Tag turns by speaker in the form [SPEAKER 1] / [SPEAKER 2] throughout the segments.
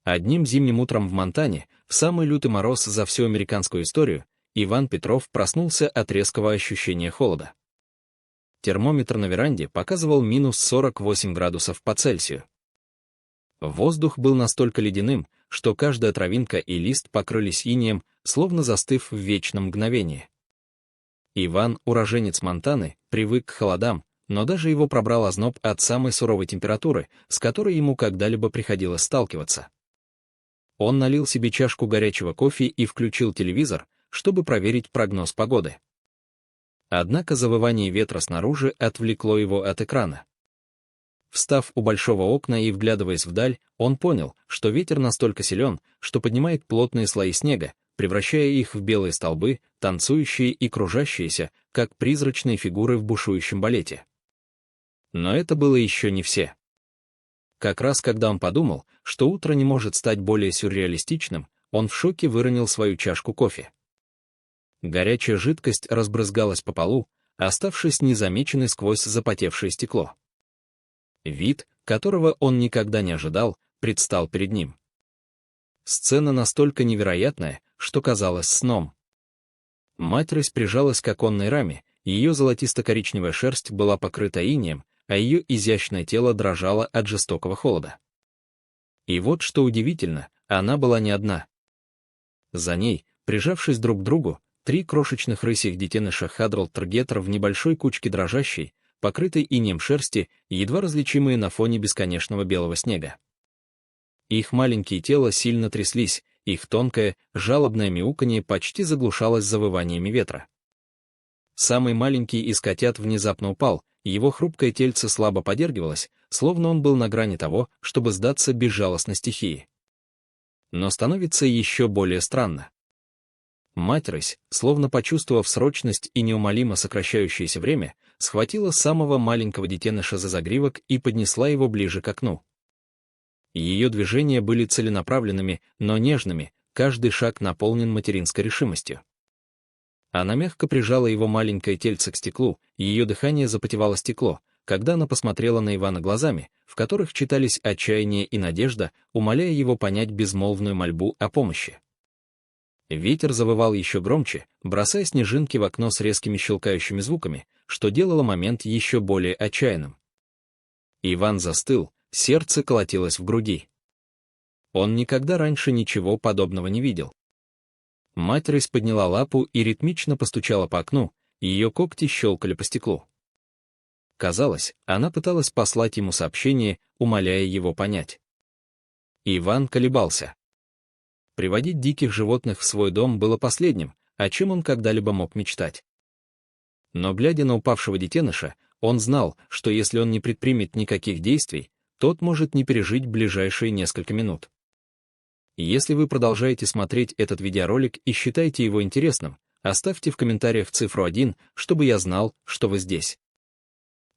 [SPEAKER 1] Одним зимним утром в Монтане, в самый лютый мороз за всю американскую историю, Иван Петров проснулся от резкого ощущения холода. Термометр на веранде показывал минус 48 градусов по Цельсию. Воздух был настолько ледяным, что каждая травинка и лист покрылись инеем, словно застыв в вечном мгновении. Иван, уроженец Монтаны, привык к холодам, но даже его пробрал озноб от самой суровой температуры, с которой ему когда-либо приходилось сталкиваться. Он налил себе чашку горячего кофе и включил телевизор, чтобы проверить прогноз погоды. Однако завывание ветра снаружи отвлекло его от экрана. Встав у большого окна и вглядываясь вдаль, он понял, что ветер настолько силен, что поднимает плотные слои снега, превращая их в белые столбы, танцующие и кружащиеся, как призрачные фигуры в бушующем балете. Но это было еще не все. Как раз когда он подумал, что утро не может стать более сюрреалистичным, он в шоке выронил свою чашку кофе. Горячая жидкость разбрызгалась по полу, оставшись незамеченной сквозь запотевшее стекло. Вид, которого он никогда не ожидал, предстал перед ним. Сцена настолько невероятная, что казалась сном. Мать-рысь прижалась к оконной раме, ее золотисто-коричневая шерсть была покрыта инеем, а ее изящное тело дрожало от жестокого холода. И вот что удивительно, она была не одна. За ней, прижавшись друг к другу, 3 крошечных рысьих детеныша Хадрл-Таргетер в небольшой кучке дрожащей, покрытой инеем шерсти, едва различимые на фоне бесконечного белого снега. Их маленькие тела сильно тряслись, их тонкое, жалобное мяуканье почти заглушалось завываниями ветра. Самый маленький из котят внезапно упал, его хрупкое тельце слабо подергивалось, словно он был на грани того, чтобы сдаться безжалостной стихии. Но становится еще более странно. Мать-рысь, словно почувствовав срочность и неумолимо сокращающееся время, схватила самого маленького детеныша за загривок и поднесла его ближе к окну. Ее движения были целенаправленными, но нежными, каждый шаг наполнен материнской решимостью. Она мягко прижала его маленькое тельце к стеклу, ее дыхание запотевало стекло, когда она посмотрела на Ивана глазами, в которых читались отчаяние и надежда, умоляя его понять безмолвную мольбу о помощи. Ветер завывал еще громче, бросая снежинки в окно с резкими щелкающими звуками, что делало момент еще более отчаянным. Иван застыл, сердце колотилось в груди. Он никогда раньше ничего подобного не видел. Мать-рысь подняла лапу и ритмично постучала по окну, ее когти щелкали по стеклу. Казалось, она пыталась послать ему сообщение, умоляя его понять. Иван колебался. Приводить диких животных в свой дом было последним, о чем он когда-либо мог мечтать. Но, глядя на упавшего детеныша, он знал, что если он не предпримет никаких действий, тот может не пережить ближайшие несколько минут. Если вы продолжаете смотреть этот видеоролик и считаете его интересным, оставьте в комментариях цифру 1, чтобы я знал, что вы здесь.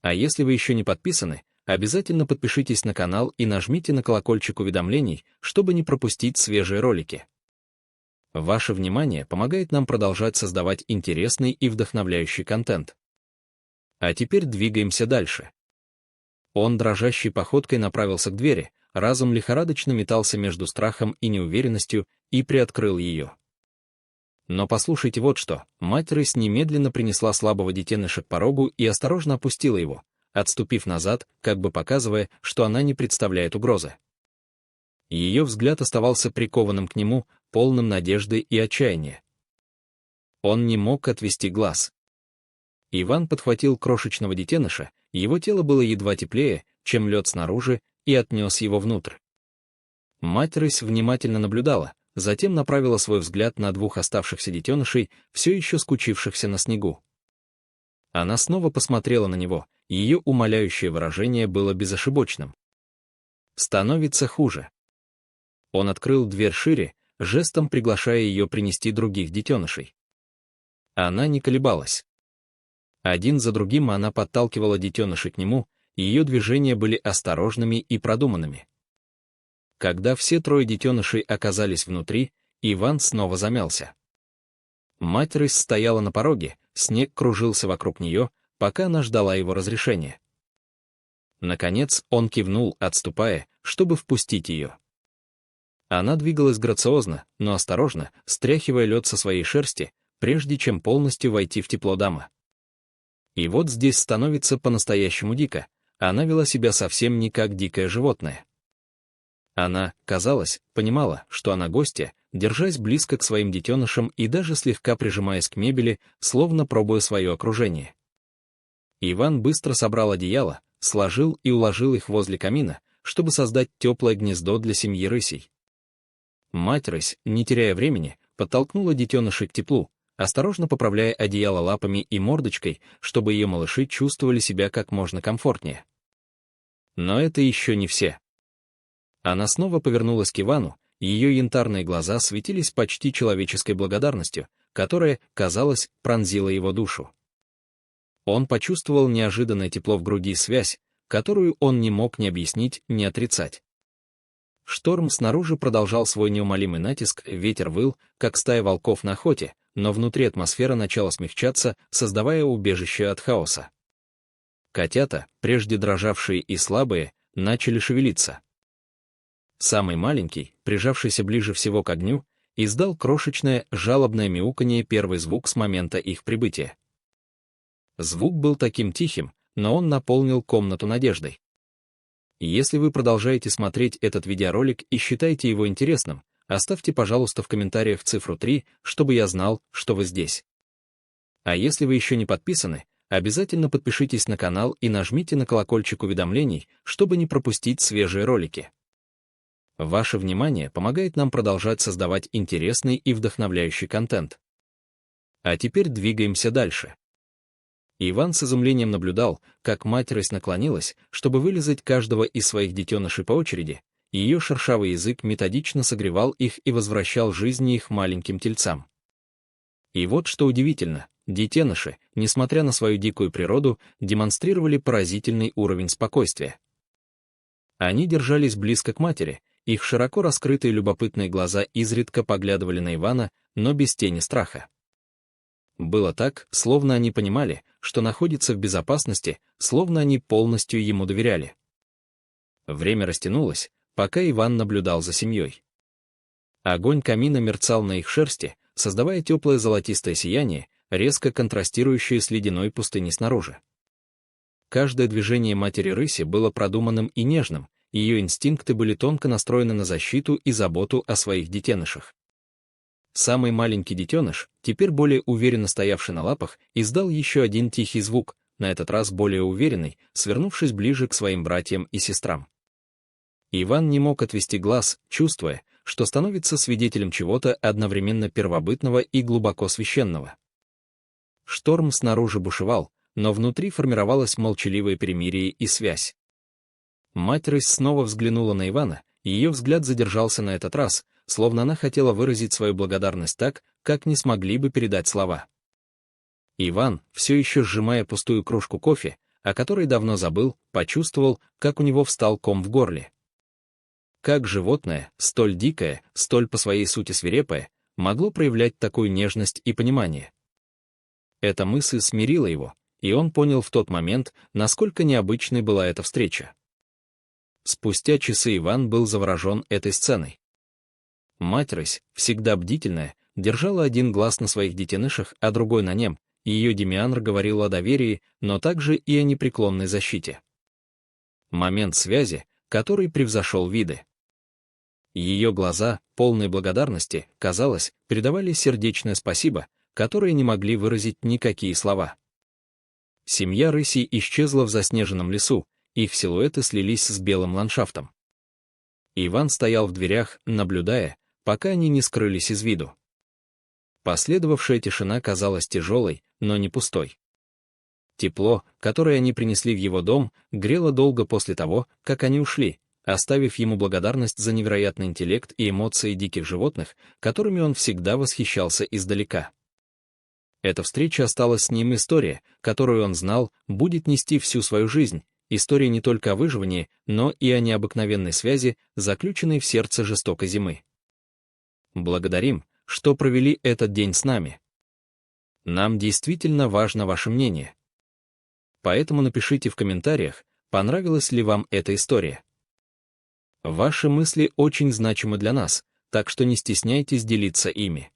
[SPEAKER 1] А если вы еще не подписаны, обязательно подпишитесь на канал и нажмите на колокольчик уведомлений, чтобы не пропустить свежие ролики. Ваше внимание помогает нам продолжать создавать интересный и вдохновляющий контент. А теперь двигаемся дальше. Он дрожащей походкой направился к двери, разум лихорадочно метался между страхом и неуверенностью и приоткрыл ее. Но послушайте вот что, мать-рысь немедленно принесла слабого детеныша к порогу и осторожно опустила его, отступив назад, как бы показывая, что она не представляет угрозы. Ее взгляд оставался прикованным к нему, полным надежды и отчаяния. Он не мог отвести глаз. Иван подхватил крошечного детеныша, его тело было едва теплее, чем лед снаружи, и отнес его внутрь. Мать-рысь внимательно наблюдала, затем направила свой взгляд на 2 оставшихся детенышей, все еще скучившихся на снегу. Она снова посмотрела на него, ее умоляющее выражение было безошибочным. Становится хуже. Он открыл дверь шире, жестом приглашая ее принести других детенышей. Она не колебалась. Один за другим она подталкивала детенышей к нему, ее движения были осторожными и продуманными. Когда все 3 детенышей оказались внутри, Иван снова замялся. Мать-рысь стояла на пороге, снег кружился вокруг нее, пока она ждала его разрешения. Наконец он кивнул, отступая, чтобы впустить ее. Она двигалась грациозно, но осторожно, стряхивая лед со своей шерсти, прежде чем полностью войти в тепло дамы. И вот здесь становится по-настоящему дико. Она вела себя совсем не как дикое животное. Она, казалось, понимала, что она гостья, держась близко к своим детенышам и даже слегка прижимаясь к мебели, словно пробуя свое окружение. Иван быстро собрал одеяло, сложил и уложил их возле камина, чтобы создать теплое гнездо для семьи рысей. Мать-рысь, не теряя времени, подтолкнула детенышей к теплу, осторожно поправляя одеяло лапами и мордочкой, чтобы ее малыши чувствовали себя как можно комфортнее. Но это еще не все. Она снова повернулась к Ивану, ее янтарные глаза светились почти человеческой благодарностью, которая, казалось, пронзила его душу. Он почувствовал неожиданное тепло в груди и связь, которую он не мог ни объяснить, ни отрицать. Шторм снаружи продолжал свой неумолимый натиск, ветер выл, как стая волков на охоте, но внутри атмосфера начала смягчаться, создавая убежище от хаоса. Котята, прежде дрожавшие и слабые, начали шевелиться. Самый маленький, прижавшийся ближе всего к огню, издал крошечное, жалобное мяуканье, первый звук с момента их прибытия. Звук был таким тихим, но он наполнил комнату надеждой. Если вы продолжаете смотреть этот видеоролик и считаете его интересным, оставьте, пожалуйста, в комментариях цифру 3, чтобы я знал, что вы здесь. А если вы еще не подписаны, обязательно подпишитесь на канал и нажмите на колокольчик уведомлений, чтобы не пропустить свежие ролики. Ваше внимание помогает нам продолжать создавать интересный и вдохновляющий контент. А теперь двигаемся дальше. Иван с изумлением наблюдал, как мать-рысь наклонилась, чтобы вылизать каждого из своих детенышей по очереди, и ее шершавый язык методично согревал их и возвращал жизни их маленьким тельцам. И вот что удивительно, детеныши, несмотря на свою дикую природу, демонстрировали поразительный уровень спокойствия. Они держались близко к матери, их широко раскрытые любопытные глаза изредка поглядывали на Ивана, но без тени страха. Было так, словно они понимали, что находятся в безопасности, словно они полностью ему доверяли. Время растянулось, пока Иван наблюдал за семьей. Огонь камина мерцал на их шерсти, создавая теплое золотистое сияние, резко контрастирующее с ледяной пустыней снаружи. Каждое движение матери-рыси было продуманным и нежным, ее инстинкты были тонко настроены на защиту и заботу о своих детенышах. Самый маленький детеныш, теперь более уверенно стоявший на лапах, издал еще один тихий звук, на этот раз более уверенный, свернувшись ближе к своим братьям и сестрам. Иван не мог отвести глаз, чувствуя, что становится свидетелем чего-то одновременно первобытного и глубоко священного. Шторм снаружи бушевал, но внутри формировалось молчаливое перемирие и связь. Мать-рысь снова взглянула на Ивана, и ее взгляд задержался на этот раз, словно она хотела выразить свою благодарность так, как не смогли бы передать слова. Иван, все еще сжимая пустую кружку кофе, о которой давно забыл, почувствовал, как у него встал ком в горле. Как животное, столь дикое, столь по своей сути свирепое, могло проявлять такую нежность и понимание? Эта мысль смирила его, и он понял в тот момент, насколько необычной была эта встреча. Спустя часы Иван был заворожен этой сценой. Мать-рысь, всегда бдительная, держала один глаз на своих детенышах, а другой на нем, и ее Демианр говорил о доверии, но также и о непреклонной защите. Момент связи, который превзошел виды. Ее глаза, полные благодарности, казалось, передавали сердечное спасибо, которое не могли выразить никакие слова. Семья рысей исчезла в заснеженном лесу, их силуэты слились с белым ландшафтом. Иван стоял в дверях, наблюдая, пока они не скрылись из виду. Последовавшая тишина казалась тяжелой, но не пустой. Тепло, которое они принесли в его дом, грело долго после того, как они ушли, оставив ему благодарность за невероятный интеллект и эмоции диких животных, которыми он всегда восхищался издалека. Эта встреча осталась с ним история, которую он знал, будет нести всю свою жизнь, история не только о выживании, но и о необыкновенной связи, заключенной в сердце жестокой зимы. Благодарим, что провели этот день с нами. Нам действительно важно ваше мнение. Поэтому напишите в комментариях, понравилась ли вам эта история. Ваши мысли очень значимы для нас, так что не стесняйтесь делиться ими.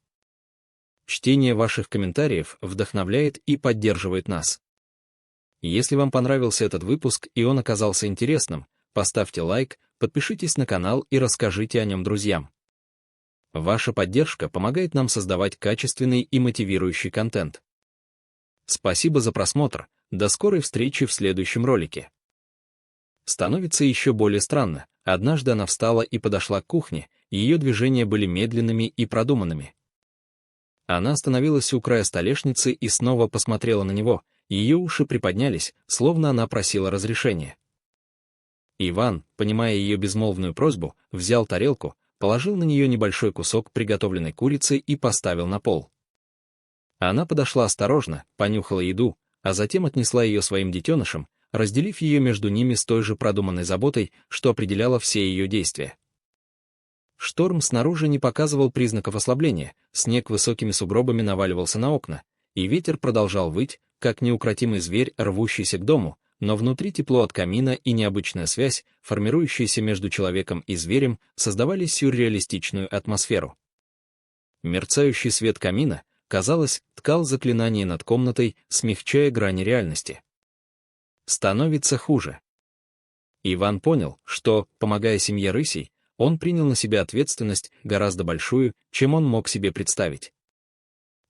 [SPEAKER 1] Чтение ваших комментариев вдохновляет и поддерживает нас. Если вам понравился этот выпуск и он оказался интересным, поставьте лайк, подпишитесь на канал и расскажите о нем друзьям. Ваша поддержка помогает нам создавать качественный и мотивирующий контент. Спасибо за просмотр, до скорой встречи в следующем ролике. Становится еще более странно. Однажды она встала и подошла к кухне, ее движения были медленными и продуманными. Она остановилась у края столешницы и снова посмотрела на него, ее уши приподнялись, словно она просила разрешения. Иван, понимая ее безмолвную просьбу, взял тарелку, положил на нее небольшой кусок приготовленной курицы и поставил на пол. Она подошла осторожно, понюхала еду, а затем отнесла ее своим детенышам, разделив ее между ними с той же продуманной заботой, что определяло все ее действия. Шторм снаружи не показывал признаков ослабления, снег высокими сугробами наваливался на окна, и ветер продолжал выть, как неукротимый зверь, рвущийся к дому, но внутри тепло от камина и необычная связь, формирующаяся между человеком и зверем, создавали сюрреалистичную атмосферу. Мерцающий свет камина, казалось, ткал заклинание над комнатой, смягчая грани реальности. Становится хуже. Иван понял, что, помогая семье рысей, он принял на себя ответственность, гораздо большую, чем он мог себе представить.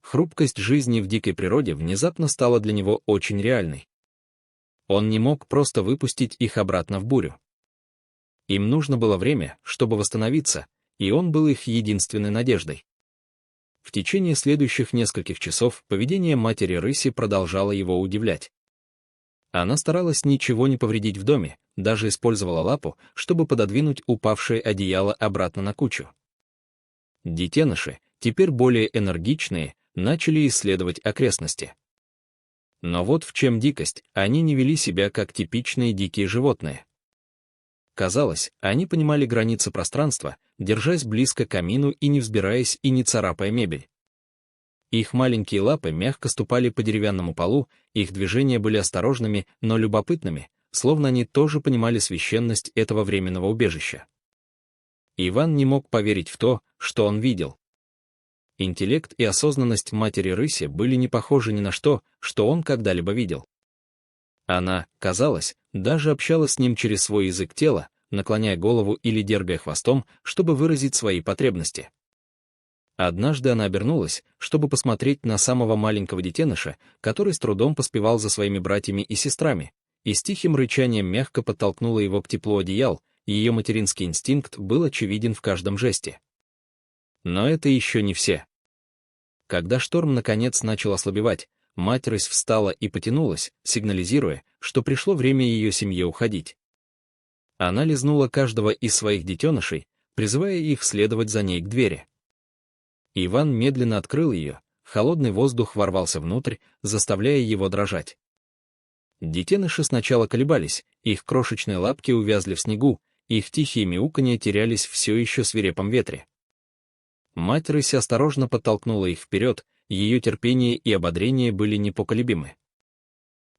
[SPEAKER 1] Хрупкость жизни в дикой природе внезапно стала для него очень реальной. Он не мог просто выпустить их обратно в бурю. Им нужно было время, чтобы восстановиться, и он был их единственной надеждой. В течение следующих нескольких часов поведение матери рыси продолжало его удивлять. Она старалась ничего не повредить в доме, даже использовала лапу, чтобы пододвинуть упавшее одеяло обратно на кучу. Детеныши, теперь более энергичные, начали исследовать окрестности. Но вот в чем дикость, они не вели себя как типичные дикие животные. Казалось, они понимали границы пространства, держась близко к камину и не взбираясь и не царапая мебель. Их маленькие лапы мягко ступали по деревянному полу, их движения были осторожными, но любопытными, словно они тоже понимали священность этого временного убежища. Иван не мог поверить в то, что он видел. Интеллект и осознанность матери рыси были не похожи ни на что, что он когда-либо видел. Она, казалось, даже общалась с ним через свой язык тела, наклоняя голову или дергая хвостом, чтобы выразить свои потребности. Однажды она обернулась, чтобы посмотреть на самого маленького детеныша, который с трудом поспевал за своими братьями и сестрами, и с тихим рычанием мягко подтолкнула его к теплу одеял, и ее материнский инстинкт был очевиден в каждом жесте. Но это еще не все. Когда шторм наконец начал ослабевать, мать рысь встала и потянулась, сигнализируя, что пришло время ее семье уходить. Она лизнула каждого из своих детенышей, призывая их следовать за ней к двери. Иван медленно открыл ее, холодный воздух ворвался внутрь, заставляя его дрожать. Детеныши сначала колебались, их крошечные лапки увязли в снегу, их тихие мяуканья терялись в все еще свирепом ветре. Мать рысь осторожно подтолкнула их вперед, ее терпение и ободрение были непоколебимы.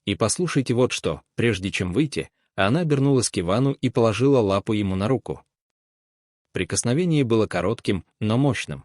[SPEAKER 1] И послушайте вот что, прежде чем выйти, она обернулась к Ивану и положила лапу ему на руку. Прикосновение было коротким, но мощным.